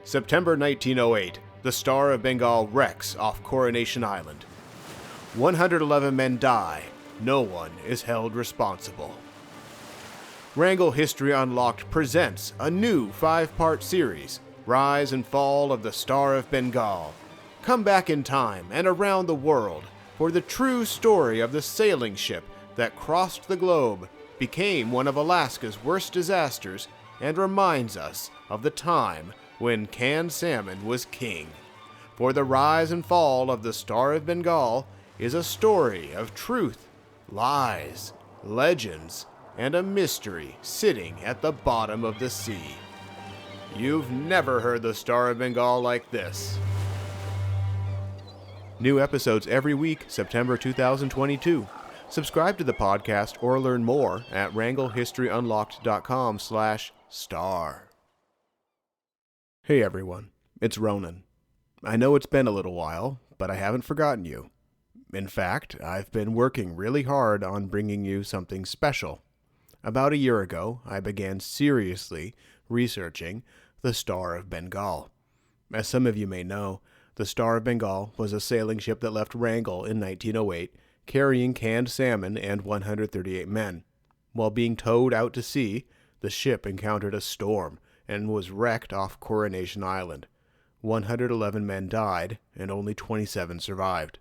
September 1908, the Star of Bengal wrecks off Coronation Island. 111 men die. No one is held responsible. Wrangell History Unlocked presents a new 5-part series, Rise and Fall of the Star of Bengal. Come back in time and around the world for the true story of the sailing ship that crossed the globe, became one of Alaska's worst disasters, and reminds us of the time when canned salmon was king. For the rise and fall of the Star of Bengal is a story of truth, lies, legends, and a mystery sitting at the bottom of the sea. You've never heard the Star of Bengal like this. New episodes every week, September 2022. Subscribe to the podcast or learn more at wrangellhistoryunlocked.com/star. Hey everyone, it's Ronan. I know it's been a little while, but I haven't forgotten you. In fact, I've been working really hard on bringing you something special. About a year ago, I began seriously researching the Star of Bengal. As some of you may know, the Star of Bengal was a sailing ship that left Wrangell in 1908, carrying canned salmon and 138 men. While being towed out to sea, the ship encountered a storm and was wrecked off Coronation Island. 111 men died, and only 27 survived.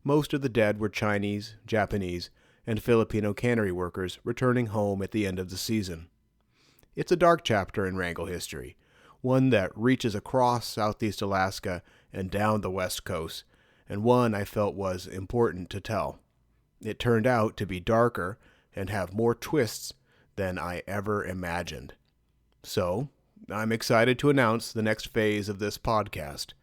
Most of the dead were Chinese, Japanese, and Filipino cannery workers returning home at the end of the season. It's a dark chapter in Wrangell history, one that reaches across southeast Alaska and down the west coast, and one I felt was important to tell. It turned out to be darker and have more twists than I ever imagined. So, I'm excited to announce the next phase of this podcast.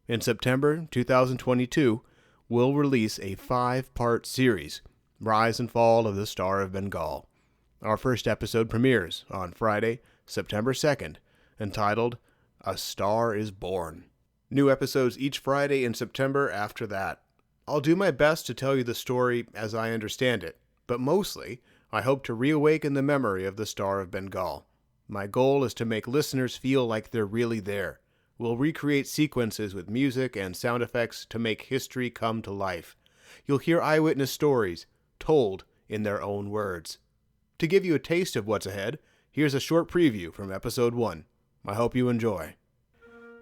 In September 2022, we'll release a 5-part series, Rise and Fall of the Star of Bengal. Our first episode premieres on Friday, September 2nd, entitled A Star is Born. New episodes each Friday in September after that. I'll do my best to tell you the story as I understand it, but mostly, I hope to reawaken the memory of the Star of Bengal. My goal is to make listeners feel like they're really there. We'll recreate sequences with music and sound effects to make history come to life. You'll hear eyewitness stories, told in their own words. To give you a taste of what's ahead, here's a short preview from episode 1. I hope you enjoy.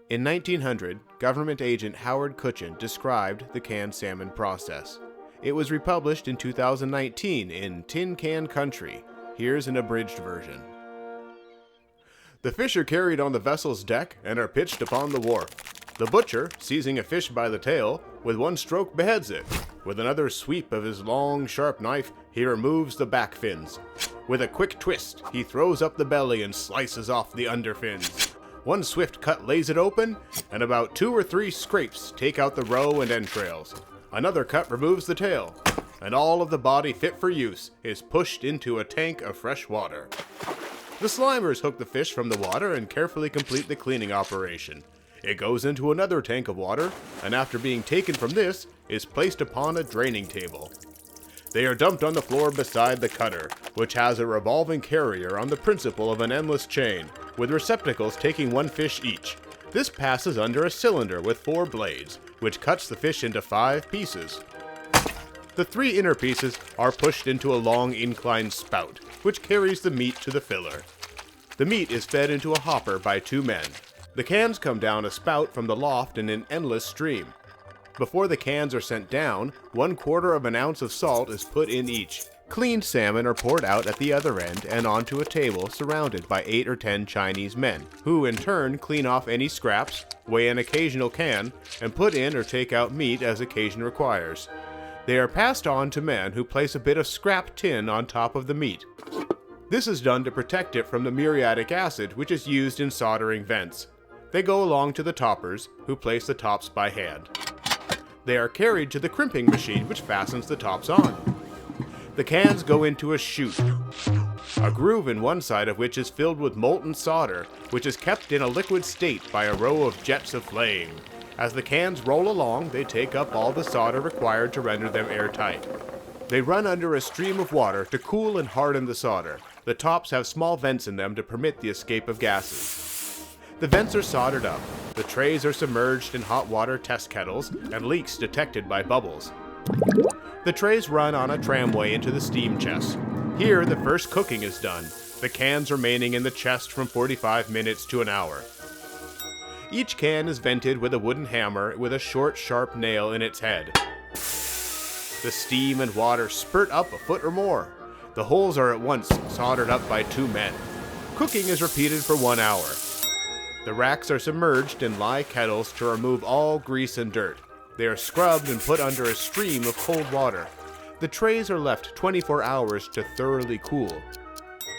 In 1900, government agent Howard Cutchin described the canned salmon process. It was republished in 2019 in Tin Can Country. Here's an abridged version. The fish are carried on the vessel's deck and are pitched upon the wharf. The butcher, seizing a fish by the tail, with one stroke beheads it. With another sweep of his long, sharp knife, he removes the back fins. With a quick twist, he throws up the belly and slices off the under fins. One swift cut lays it open, and about 2 or 3 scrapes take out the roe and entrails. Another cut removes the tail, and all of the body fit for use is pushed into a tank of fresh water. The slimers hook the fish from the water and carefully complete the cleaning operation. It goes into another tank of water, and after being taken from this, is placed upon a draining table. They are dumped on the floor beside the cutter, which has a revolving carrier on the principle of an endless chain, with receptacles taking 1 fish each. This passes under a cylinder with 4 blades, which cuts the fish into 5 pieces. The 3 inner pieces are pushed into a long inclined spout, which carries the meat to the filler. The meat is fed into a hopper by 2 men. The cans come down a spout from the loft in an endless stream. Before the cans are sent down, 1/4 of an ounce of salt is put in each. Cleaned salmon are poured out at the other end and onto a table surrounded by 8 or 10 Chinese men, who in turn clean off any scraps, weigh an occasional can, and put in or take out meat as occasion requires. They are passed on to men who place a bit of scrap tin on top of the meat. This is done to protect it from the muriatic acid which is used in soldering vents. They go along to the toppers, who place the tops by hand. They are carried to the crimping machine which fastens the tops on. The cans go into a chute, a groove in one side of which is filled with molten solder, which is kept in a liquid state by a row of jets of flame. As the cans roll along, they take up all the solder required to render them airtight. They run under a stream of water to cool and harden the solder. The tops have small vents in them to permit the escape of gases. The vents are soldered up, the trays are submerged in hot water test kettles, and leaks detected by bubbles. The trays run on a tramway into the steam chest. Here, the first cooking is done, the cans remaining in the chest from 45 minutes to an hour. Each can is vented with a wooden hammer with a short, sharp nail in its head. The steam and water spurt up a foot or more. The holes are at once soldered up by 2 men. Cooking is repeated for 1 hour. The racks are submerged in lye kettles to remove all grease and dirt. They are scrubbed and put under a stream of cold water. The trays are left 24 hours to thoroughly cool.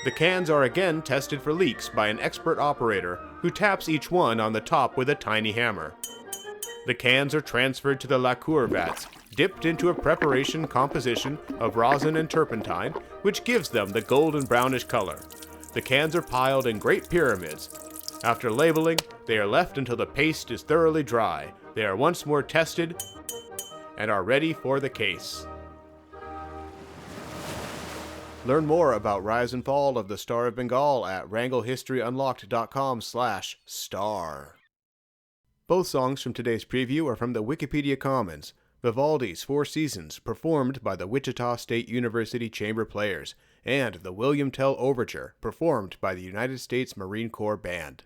The cans are again tested for leaks by an expert operator who taps each one on the top with a tiny hammer. The cans are transferred to the lacquer vats, dipped into a preparation composition of rosin and turpentine, which gives them the golden brownish color. The cans are piled in great pyramids. After labeling, they are left until the paste is thoroughly dry. They are once more tested and are ready for the case. Learn more about Rise and Fall of the Star of Bengal at wranglehistoryunlocked.com/star. Both songs from today's preview are from the Wikipedia Commons, Vivaldi's Four Seasons, performed by the Wichita State University Chamber Players, and the William Tell Overture, performed by the United States Marine Corps Band.